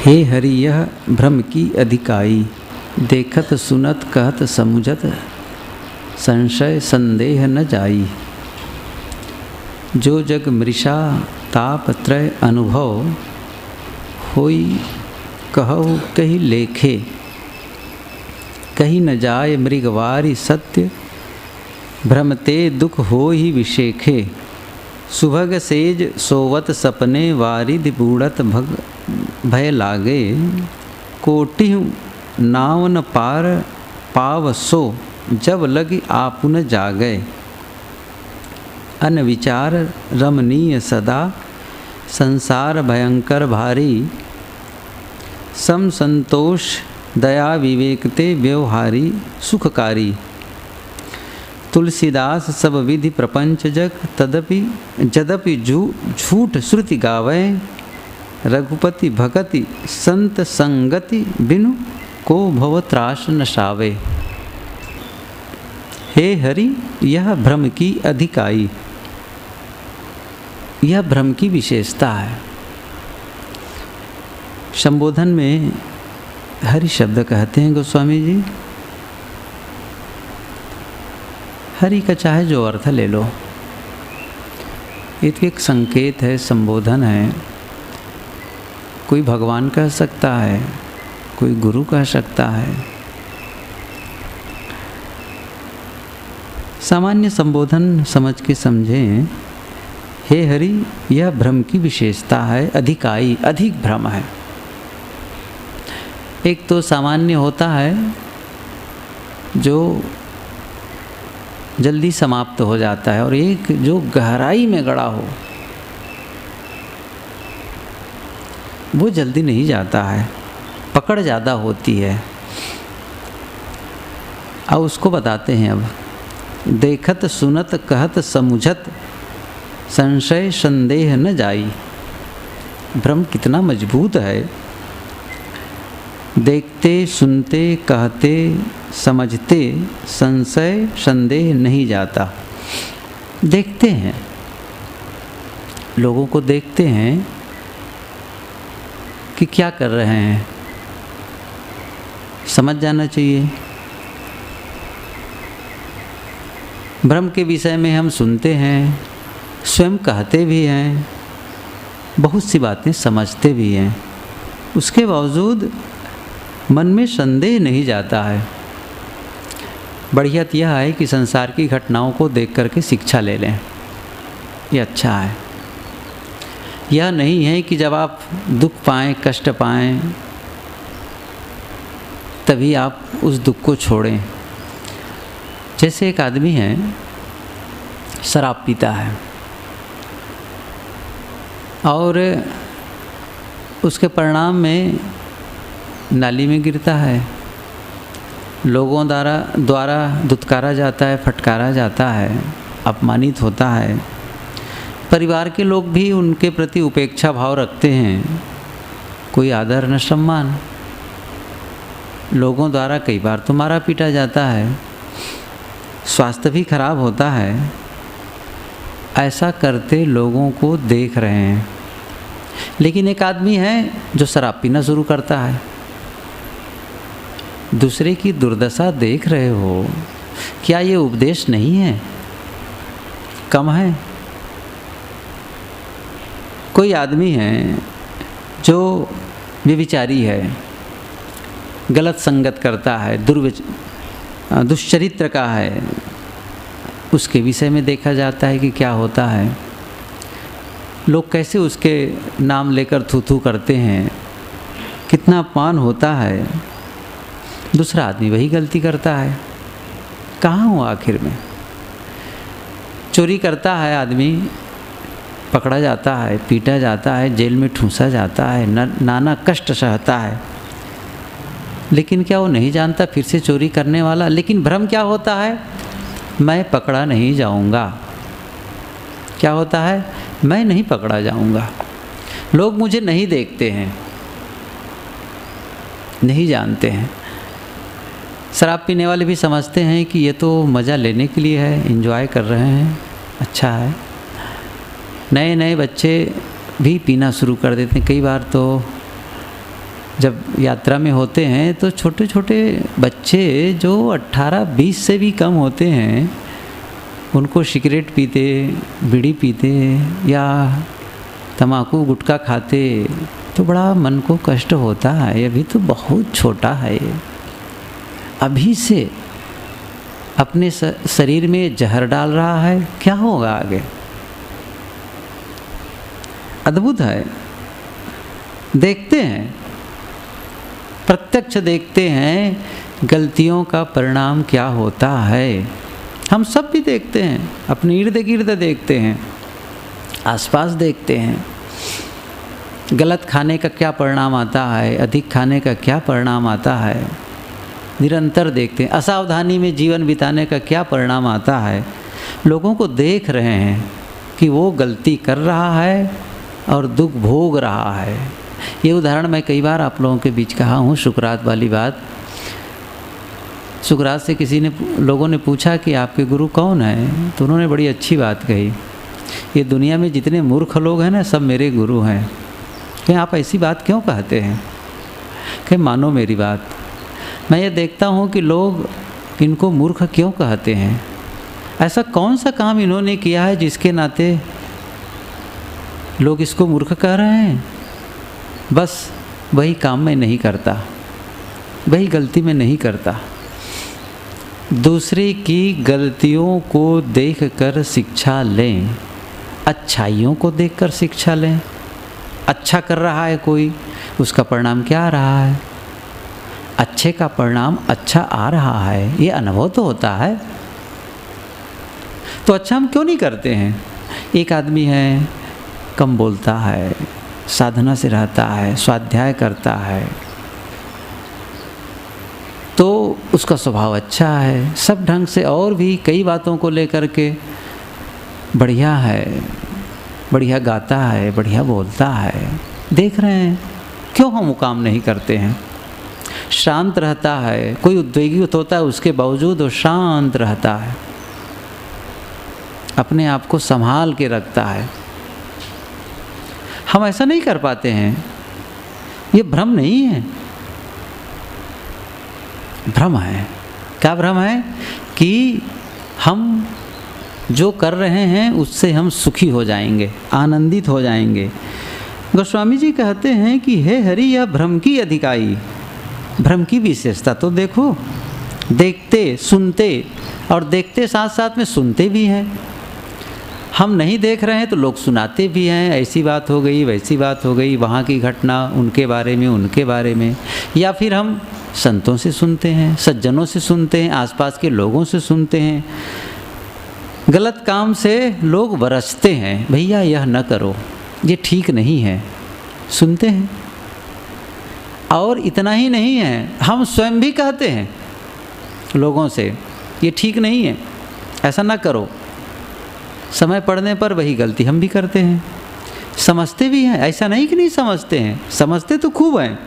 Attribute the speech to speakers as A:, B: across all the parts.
A: हे हरि यह भ्रम की अधिकाई, देखत सुनत कहत समुझत, संशय संदेह न जाई। जो जग मृषा ताप त्रय अनुभव, होई कहु कही लेखे। कही न जाय मृगवारी सत्य, भ्रमते दुख हो ही विशेखे। सुभग सेज सोवत सपने, वारिधि बूढ़त भग भय लागे। कोटिहु नाव न पार पाव सो, जब लगी आपुन जागे। अन विचार रमणीय सदा, संसार भयंकर भारी। सम संतोष दया विवेकते, व्यवहारी सुखकारी। तुलसीदास सब विधि प्रपंच जग, तदपि जदपि झूठ श्रुति गावे। रघुपति भगति संत संगति, बिनु को भव त्रास नसावे। हे हरि यह भ्रम की अधिकाई, यह भ्रम की विशेषता है। संबोधन में हरि शब्द कहते हैं गोस्वामी जी। हरि का चाहे जो अर्थ ले लो, ये तो एक संकेत है, संबोधन है। कोई भगवान कह सकता है, कोई गुरु कह सकता है। सामान्य संबोधन समझ के समझें। हे हरि यह भ्रम की विशेषता है, अधिकाई अधिक भ्रम है। एक तो सामान्य होता है जो जल्दी समाप्त हो जाता है, और एक जो गहराई में गड़ा हो वो जल्दी नहीं जाता है, पकड़ ज़्यादा होती है। अब उसको बताते हैं। अब देखत सुनत कहत समुझत, संशय संदेह न जाई। भ्रम कितना मजबूत है। देखते सुनते कहते समझते, संशय संदेह नहीं जाता। देखते हैं, लोगों को देखते हैं कि क्या कर रहे हैं, समझ जाना चाहिए। भ्रम के विषय में हम सुनते हैं, स्वयं कहते भी हैं, बहुत सी बातें समझते भी हैं, उसके बावजूद मन में संदेह नहीं जाता है। बढ़िया यह है कि संसार की घटनाओं को देख करके शिक्षा ले लें, ये अच्छा है। यह नहीं है कि जब आप दुख पाएं, कष्ट पाएं, तभी आप उस दुख को छोड़ें। जैसे एक आदमी है, शराब पीता है और उसके परिणाम में नाली में गिरता है, लोगों द्वारा दुत्कारा जाता है, फटकारा जाता है, अपमानित होता है। परिवार के लोग भी उनके प्रति उपेक्षा भाव रखते हैं, कोई आदर न सम्मान। लोगों द्वारा कई बार तो मारा पीटा जाता है, स्वास्थ्य भी खराब होता है। ऐसा करते लोगों को देख रहे हैं। लेकिन एक आदमी है जो शराब पीना शुरू करता है। दूसरे की दुर्दशा देख रहे हो, क्या ये उपदेश नहीं है? कम है? कोई आदमी है जो व्यभिचारी है, गलत संगत करता है, दुष्चरित्र का है, उसके विषय में देखा जाता है कि क्या होता है। लोग कैसे उसके नाम लेकर थू थू करते हैं, कितना अपमान होता है। दूसरा आदमी वही गलती करता है। कहाँ हो आखिर में? चोरी करता है आदमी, पकड़ा जाता है, पीटा जाता है, जेल में ठूंसा जाता है, नाना कष्ट सहता है। लेकिन क्या वो नहीं जानता फिर से चोरी करने वाला? लेकिन भ्रम क्या होता है? मैं पकड़ा नहीं जाऊंगा। क्या होता है? मैं नहीं पकड़ा जाऊंगा, लोग मुझे नहीं देखते हैं, नहीं जानते हैं। शराब पीने वाले भी समझते हैं कि ये तो मज़ा लेने के लिए है, एंजॉय कर रहे हैं, अच्छा है। नए नए बच्चे भी पीना शुरू कर देते हैं। कई बार तो जब यात्रा में होते हैं तो छोटे छोटे बच्चे जो 18-20 से भी कम होते हैं, उनको सिगरेट पीते, बीड़ी पीते या तम्बाकू गुटखा खाते तो बड़ा मन को कष्ट होता है। अभी तो बहुत छोटा है, अभी से अपने शरीर में जहर डाल रहा है, क्या होगा आगे। अद्भुत है। देखते हैं, प्रत्यक्ष देखते हैं गलतियों का परिणाम क्या होता है। हम सब भी देखते हैं, अपने इर्द गिर्द देखते हैं, आसपास देखते हैं। गलत खाने का क्या परिणाम आता है, अधिक खाने का क्या परिणाम आता है, निरंतर देखते हैं। असावधानी में जीवन बिताने का क्या परिणाम आता है। लोगों को देख रहे हैं कि वो गलती कर रहा है और दुख भोग रहा है। ये उदाहरण मैं कई बार आप लोगों के बीच कहा हूँ, सुकरात वाली बात। सुकरात से लोगों ने पूछा कि आपके गुरु कौन है, तो उन्होंने बड़ी अच्छी बात कही, ये दुनिया में जितने मूर्ख लोग हैं ना, सब मेरे गुरु हैं। कि आप ऐसी बात क्यों कहते हैं? कि मानो मेरी बात, मैं ये देखता हूँ कि लोग इनको मूर्ख क्यों कहते हैं। ऐसा कौन सा काम इन्होंने किया है जिसके नाते लोग इसको मूर्ख कह रहे हैं। बस वही काम मैं नहीं करता, वही गलती मैं नहीं करता। दूसरे की गलतियों को देखकर शिक्षा लें, अच्छाइयों को देखकर शिक्षा लें। अच्छा कर रहा है कोई, उसका परिणाम क्या आ रहा है, अच्छे का परिणाम अच्छा आ रहा है, ये अनुभव तो होता है। तो अच्छा हम क्यों नहीं करते हैं? एक आदमी है, कम बोलता है, साधना से रहता है, स्वाध्याय करता है, तो उसका स्वभाव अच्छा है, सब ढंग से और भी कई बातों को लेकर के बढ़िया है, बढ़िया गाता है, बढ़िया बोलता है। देख रहे हैं, क्यों हम वो काम नहीं करते हैं? शांत रहता है, कोई उद्वेगित होता है उसके बावजूद वो शांत रहता है, अपने आप को संभाल के रखता है। हम ऐसा नहीं कर पाते हैं। ये भ्रम नहीं है, भ्रम है। क्या भ्रम है? कि हम जो कर रहे हैं उससे हम सुखी हो जाएंगे, आनंदित हो जाएंगे। गोस्वामी जी कहते हैं कि हे हरि, यह भ्रम की अधिकाई। भ्रम की विशेषता तो देखो, देखते सुनते, और देखते साथ साथ में सुनते भी हैं। हम नहीं देख रहे हैं तो लोग सुनाते भी हैं, ऐसी बात हो गई, वैसी बात हो गई, वहाँ की घटना, उनके बारे में, उनके बारे में। या फिर हम संतों से सुनते हैं, सज्जनों से सुनते हैं, आसपास के लोगों से सुनते हैं। गलत काम से लोग बरसते हैं, भैया यह न करो, ये ठीक नहीं है, सुनते हैं। और इतना ही नहीं है, हम स्वयं भी कहते हैं लोगों से, ये ठीक नहीं है, ऐसा ना करो। समय पड़ने पर वही गलती हम भी करते हैं। समझते भी हैं, ऐसा नहीं कि नहीं समझते हैं, समझते तो खूब हैं।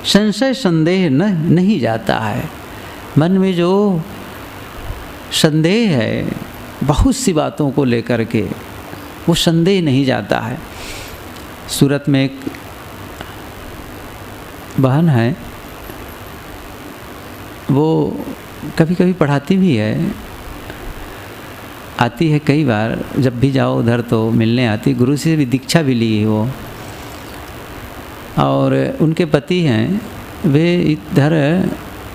A: संशय संदेह नहीं जाता है। मन में जो संदेह है बहुत सी बातों को लेकर के, वो संदेह नहीं जाता है। सूरत में एक बहन है, वो कभी कभी पढ़ाती भी है, आती है कई बार, जब भी जाओ उधर तो मिलने आती, गुरु से भी दीक्षा भी ली है वो। और उनके पति हैं, वे इधर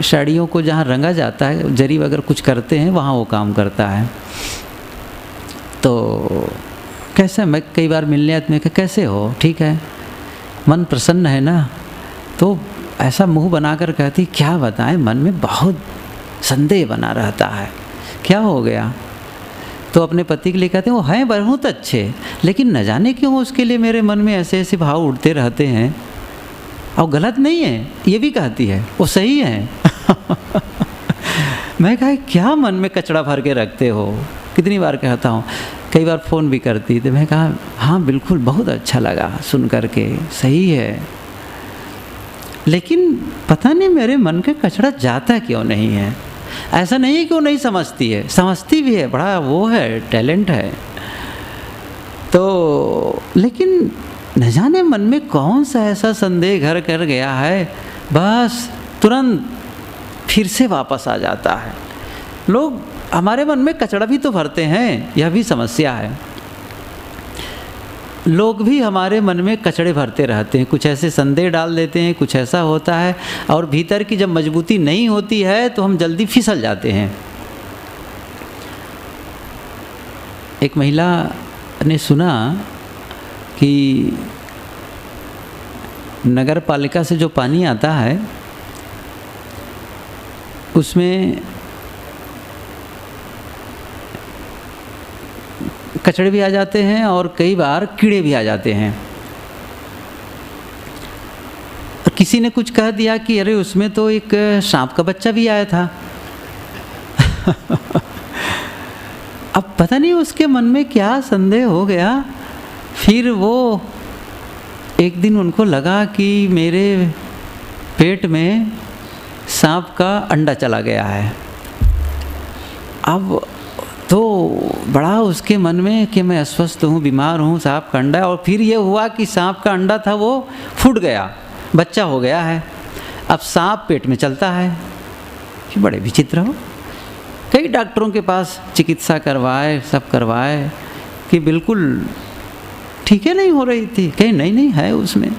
A: साड़ियों को जहाँ रंगा जाता है, जरी वगैरह कुछ करते हैं, वहाँ वो काम करता है। तो कैसे, मैं कई बार मिलने आती, मैं कहा कैसे हो, ठीक है, मन प्रसन्न है ना? तो ऐसा मुंह बनाकर कहती, क्या बताएं, मन में बहुत संदेह बना रहता है, क्या हो गया? तो अपने पति के लिए कहते हैं, वो हैं बहुत अच्छे, लेकिन न जाने क्यों उसके लिए मेरे मन में ऐसे ऐसे भाव उठते रहते हैं। और गलत नहीं है, ये भी कहती है, वो सही है। मैं कहा, क्या मन में कचड़ा भर के रखते हो? कितनी बार कहता हूँ, कई बार फ़ोन भी करती, तो मैं कहा हाँ बिल्कुल, बहुत अच्छा लगा सुन करके, सही है, लेकिन पता नहीं मेरे मन का कचड़ा जाता क्यों नहीं है। ऐसा नहीं है कि वो नहीं समझती है, समझती भी है, बड़ा वो है, टैलेंट है, तो लेकिन न जाने मन में कौन सा ऐसा संदेह घर कर गया है, बस तुरंत फिर से वापस आ जाता है। लोग हमारे मन में कचरा भी तो भरते हैं, यह भी समस्या है। लोग भी हमारे मन में कचड़े भरते रहते हैं, कुछ ऐसे संदेह डाल देते हैं, कुछ ऐसा होता है, और भीतर की जब मजबूती नहीं होती है तो हम जल्दी फिसल जाते हैं। एक महिला ने सुना कि नगर पालिका से जो पानी आता है उसमें कचड़े भी आ जाते हैं और कई बार कीड़े भी आ जाते हैं। किसी ने कुछ कह दिया कि अरे उसमें तो एक सांप का बच्चा भी आया था। अब पता नहीं उसके मन में क्या संदेह हो गया, फिर वो एक दिन उनको लगा कि मेरे पेट में सांप का अंडा चला गया है। अब तो बड़ा उसके मन में कि मैं अस्वस्थ हूँ, बीमार हूँ, सांप का अंडा। और फिर ये हुआ कि सांप का अंडा था वो फूट गया, बच्चा हो गया है। अब सांप पेट में चलता है। कि बड़े विचित्र हो। कई डॉक्टरों के पास चिकित्सा करवाए, सब करवाए कि बिल्कुल ठीक है नहीं हो रही थी। कहीं नहीं है उसमें।